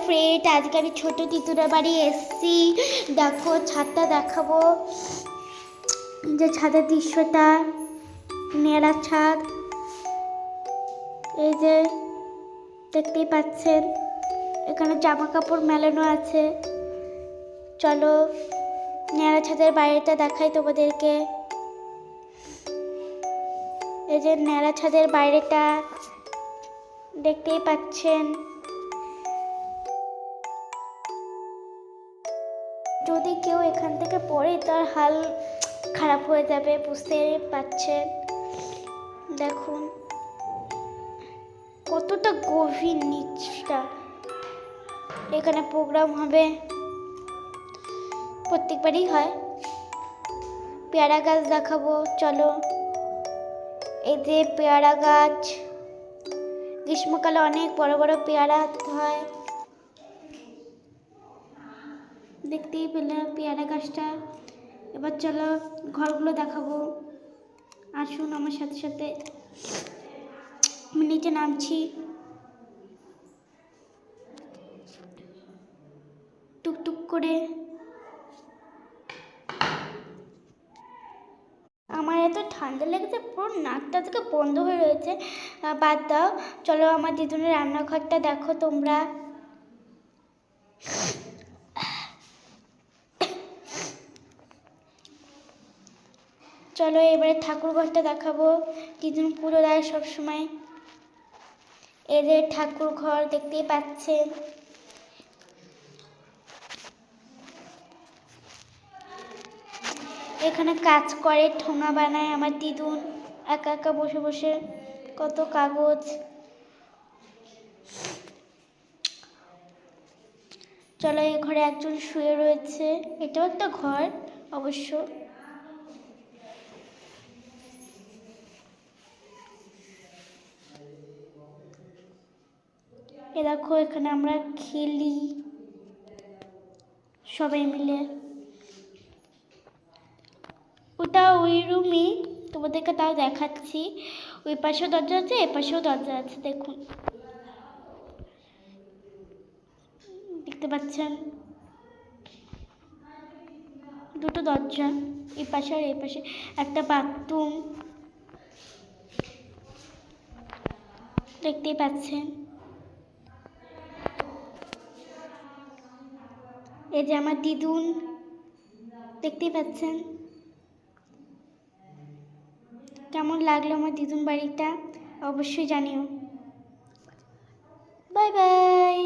Friend, আজকে আমি ছোট তিতুরের বাড়ি এসেছি। দেখো ছাদটা দেখাবো, যে ছাদের দৃশ্যটা, নেড়া ছাদ, এই যে দেখতেই পাচ্ছেন, এখানে জামা কাপড় মেলানো আছে। চলো নেড়া ছাদের বাইরেটা দেখাই তোমাদেরকে। এই যে নেড়া ছাদের বাইরেটা দেখতেই পাচ্ছেন। যদি কেউ এখান থেকে পড়ে তার হাল খারাপ হয়ে যাবে, বুঝতে পারছেন। দেখুন কতটা গভীর নিচটা। এখানে প্রোগ্রাম হবে, প্রত্যেকবারই হয়। পেয়ারা গাছ দেখাবো, চলো। এই যে পেয়ারা গাছ, গ্রীষ্মকালে অনেক বড় বড় পেয়ারা হয়, দেখতেই পেলে পেয়ারা গাছটা। এবার চলো ঘরগুলো দেখাবো, আসুন আমার সাথে সাথে। আমি নিচে নামছি, টুকটুক করে। আমার এত ঠান্ডা লেগেছে, পুরো নাকটা থেকে বন্ধ হয়ে রয়েছে। বাদ দাও, চলো আমার দিদুনের রান্নাঘরটা দেখো তোমরা। চলো এবারে ঠাকুর ঘরটা দেখাবো, দিদুন পুজো দেয় সবসময়। এদের ঠাকুর ঘর দেখতেই পাচ্ছেন। এখানে কাজ করে, ঠোঙা বানায় আমার দিদুন একা একা বসে বসে। কত কাগজ। চলো এই ঘরে একজন শুয়ে রয়েছে, এটাও একটা ঘর অবশ্য। এ দেখো এখানে আমরা খেলি সবাই মিলে। ওটা ওই রুমই, তোমাদেরকে তাও দেখাচ্ছি। ওই পাশেও দরজা আছে, এ পাশেও দরজা আছে, দেখুন দেখতে পাচ্ছেন দুটো দরজা, এই পাশে আর এই পাশে। একটা বাথরুম দেখতেই পাচ্ছেন। এই যে আমার দিদুন দেখতেই পাচ্ছেন। কেমন লাগলো আমার দিদুন বাড়িটা অবশ্যই জানিও। Bye bye.